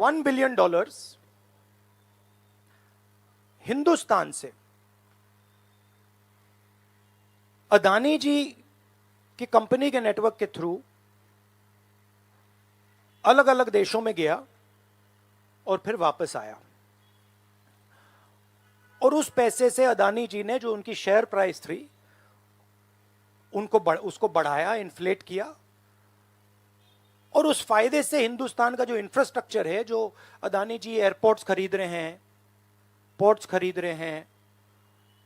$1 billion Hindustan से अदानी जी की company के नेटवर्क के थ्रू अलग अलग देशों में गया और फिर वापस आया। और उस पैसे से अदानी जी ने, जो उनकी शेयर प्राइस थी, उसको बढ़ाया, इन्फ्लेट किया। और उस फायदे से हिंदुस्तान का जो इंफ्रास्ट्रक्चर है, जो अदानी जी एयरपोर्ट्स खरीद रहे हैं, पोर्ट्स खरीद रहे हैं,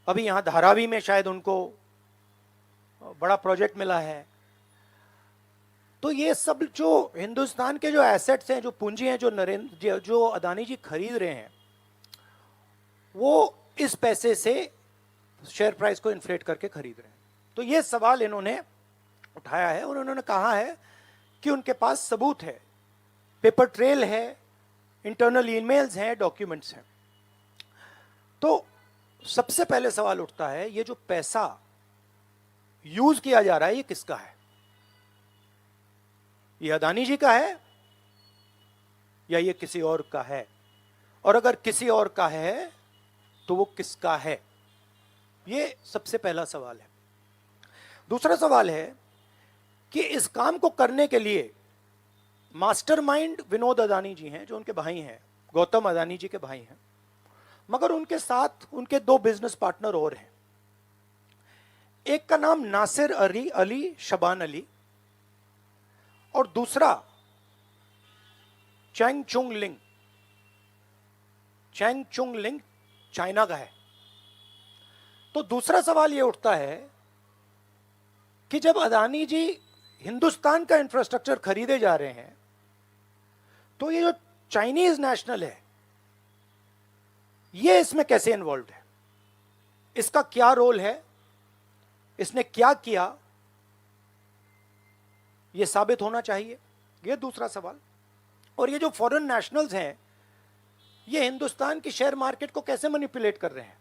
अभी यहां धारावी में शायद उनको बड़ा प्रोजेक्ट मिला है। तो ये सब जो हिंदुस्तान के जो एसेट्स हैं, जो पूंजी हैं, जो अदानी जी खरीद रहे हैं, वो इस पैसे से शेयर प्राइस को इन्फ्लेट करके खरीद रहे हैं। तो ये सवाल इन्होंने उठाया है और उन्होंने कहा है कि उनके पास सबूत है, पेपर ट्रेल है, इंटरनल ईमेल्स हैं, डॉक्यूमेंट्स हैं। तो सबसे पहले सवाल उठता है, ये जो पैसा यूज किया जा रहा है, ये किसका है? ये अदानी जी का है या ये किसी और का है? और अगर किसी और का है तो वो किसका है? ये सबसे पहला सवाल है। दूसरा सवाल है कि इस काम को करने के लिए मास्टरमाइंड विनोद अदानी जी हैं, जो उनके भाई हैं, गौतम अदानी जी के भाई हैं, मगर उनके साथ उनके 2 बिजनेस पार्टनर और हैं। एक का नाम नासिर अली शबान अली और दूसरा चैंग चुंग लिंग। चैंग चुंग लिंग चाइना का है। तो दूसरा सवाल यह उठता है कि जब अदानी जी हिंदुस्तान का इंफ्रास्ट्रक्चर खरीदे जा रहे हैं, तो ये जो चाइनीज नेशनल है, ये इसमें कैसे इन्वॉल्व है? इसका क्या रोल है? इसने क्या किया? ये साबित होना चाहिए। ये दूसरा सवाल। और ये जो फॉरेन नेशनल्स हैं, ये हिंदुस्तान की शेयर मार्केट को कैसे मैनिपुलेट कर रहे हैं?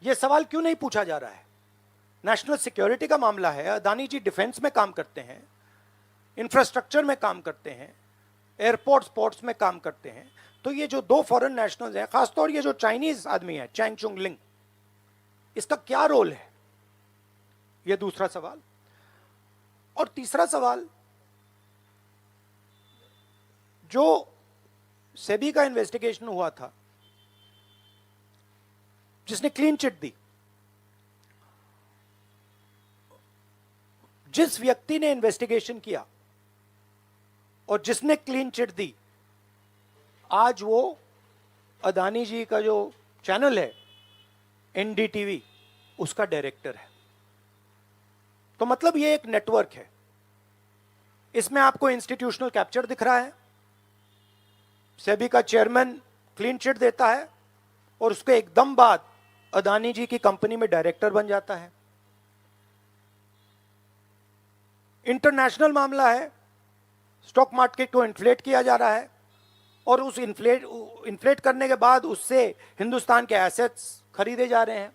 ये सवाल क्यों नहीं पूछा जा रहा है? नेशनल सिक्योरिटी का मामला है। अदानी जी डिफेंस में काम करते हैं, इंफ्रास्ट्रक्चर में काम करते हैं, एयरपोर्ट्स, पोर्ट्स में काम करते हैं। तो ये जो 2 फॉरेन नेशनल्स हैं, खासतौर ये जो चाइनीज आदमी है चैंग चुंग लिंग, इसका क्या रोल है? ये दूसरा सवाल। और तीसरा सवाल, जो सेबी का इन्वेस्टिगेशन हुआ था, जिसने क्लीन चिट दी, जिस व्यक्ति ने इन्वेस्टिगेशन किया और जिसने क्लीन चिट दी, आज वो अदानी जी का जो चैनल है एनडीटीवी, उसका डायरेक्टर है। तो मतलब ये एक नेटवर्क है। इसमें आपको इंस्टीट्यूशनल कैप्चर दिख रहा है। सेबी का चेयरमैन क्लीन चिट देता है और उसके एकदम बाद अदानी जी की कंपनी में डायरेक्टर बन जाता है। इंटरनेशनल मामला है, स्टॉक मार्केट को इन्फ्लेट किया जा रहा है और उस इन्फ्लेट करने के बाद उससे हिंदुस्तान के एसेट्स खरीदे जा रहे हैं।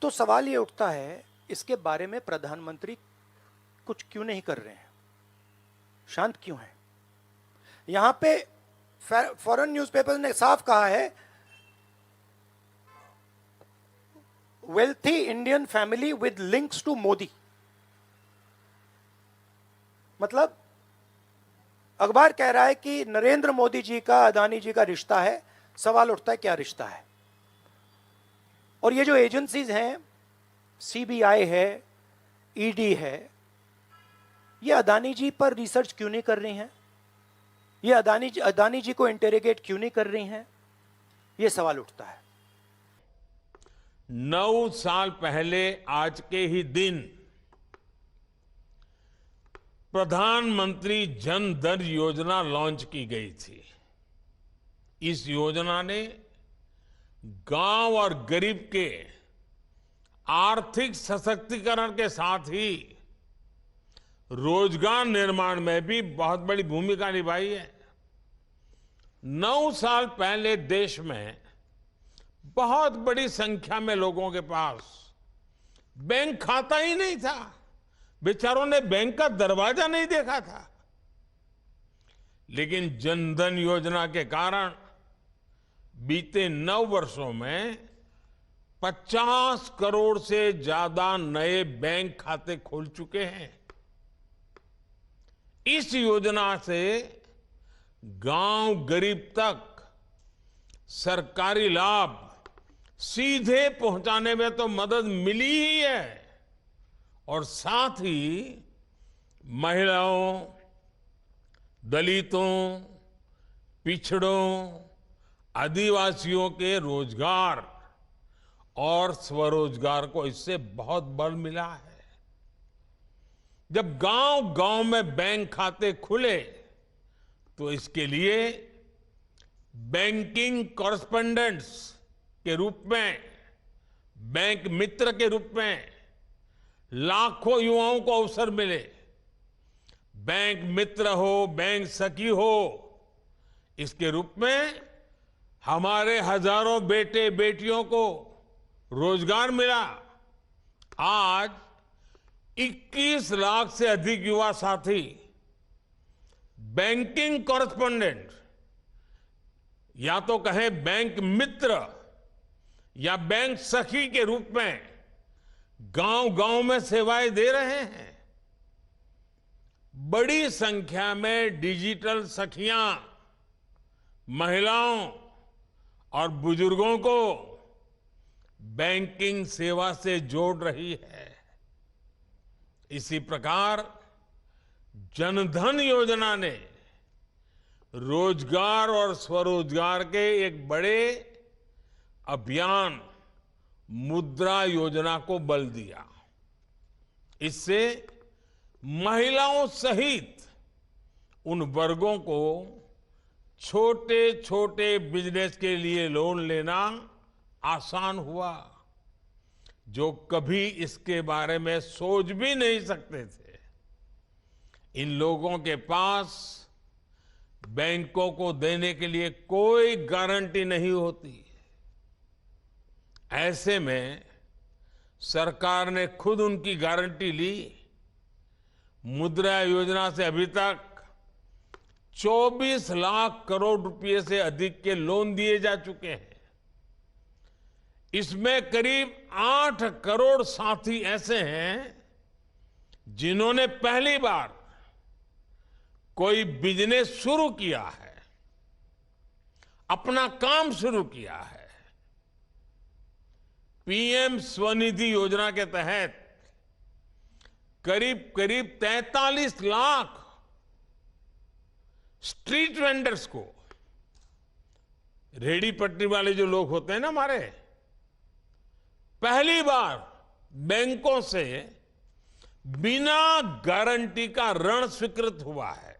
तो सवाल ये उठता है, इसके बारे में प्रधानमंत्री कुछ क्यों नहीं कर रहे हैं? शांत क्यों है? यहां पे फॉरेन न्यूज़पेपर ने साफ कहा है, wealthy Indian family with links to Modi. मतलब अखबार कह रहा है कि नरेंद्र मोदी जी का अदानी जी का रिश्ता है। सवाल उठता है, क्या रिश्ता है? और ये जो एजेंसीज हैं, सीबीआई है, ईडी है, ये अदानी जी पर रिसर्च क्यों नहीं कर रही हैं? ये अदानी जी को इंटेरोगेट क्यों नहीं कर रही हैं? ये सवाल उठता है। 9 साल पहले आज के ही दिन प्रधानमंत्री जन धन योजना लॉन्च की गई थी। इस योजना ने गांव और गरीब के आर्थिक सशक्तिकरण के साथ ही रोजगार निर्माण में भी बहुत बड़ी भूमिका निभाई है। 9 साल पहले देश में बहुत बड़ी संख्या में लोगों के पास बैंक खाता ही नहीं था। बेचारों ने बैंक का दरवाजा नहीं देखा था। लेकिन जनधन योजना के कारण बीते 9 वर्षों में 50 करोड़ से ज्यादा नए बैंक खाते खोल चुके हैं। इस योजना से गांव गरीब तक सरकारी लाभ सीधे पहुंचाने में तो मदद मिली ही है और साथ ही महिलाओं, दलितों, पिछड़ों, आदिवासियों के रोजगार और स्वरोजगार को इससे बहुत बल मिला है। जब गांव-गांव में बैंक खाते खुले तो इसके लिए बैंकिंग कॉरेस्पोंडेंट्स के रूप में, बैंक मित्र के रूप में लाखों युवाओं को अवसर मिले। बैंक मित्र हो, बैंक सखी हो, इसके रूप में हमारे हजारों बेटे बेटियों को रोजगार मिला। आज 21 लाख से अधिक युवा साथी बैंकिंग कॉरेस्पोंडेंट या तो कहें बैंक मित्र या बैंक सखी के रूप में गांव-गांव में सेवाएं दे रहे हैं। बड़ी संख्या में डिजिटल सखियां महिलाओं और बुजुर्गों को बैंकिंग सेवा से जोड़ रही है। इसी प्रकार जनधन योजना ने रोजगार और स्वरोजगार के एक बड़े अभियान मुद्रा योजना को बल दिया। इससे महिलाओं सहित उन वर्गों को छोटे छोटे बिजनेस के लिए लोन लेना आसान हुआ जो कभी इसके बारे में सोच भी नहीं सकते थे। इन लोगों के पास बैंकों को देने के लिए कोई गारंटी नहीं होती। ऐसे में सरकार ने खुद उनकी गारंटी ली। मुद्रा योजना से अभी तक 24 लाख करोड़ रुपए से अधिक के लोन दिए जा चुके हैं। इसमें करीब 8 करोड़ साथी ऐसे हैं जिन्होंने पहली बार कोई बिजनेस शुरू किया है, अपना काम शुरू किया है। पीएम स्वनिधि योजना के तहत करीब करीब 43 लाख स्ट्रीट वेंडर्स को, रेहड़ी पटरी वाले जो लोग होते हैं ना हमारे, पहली बार बैंकों से बिना गारंटी का ऋण स्वीकृत हुआ है।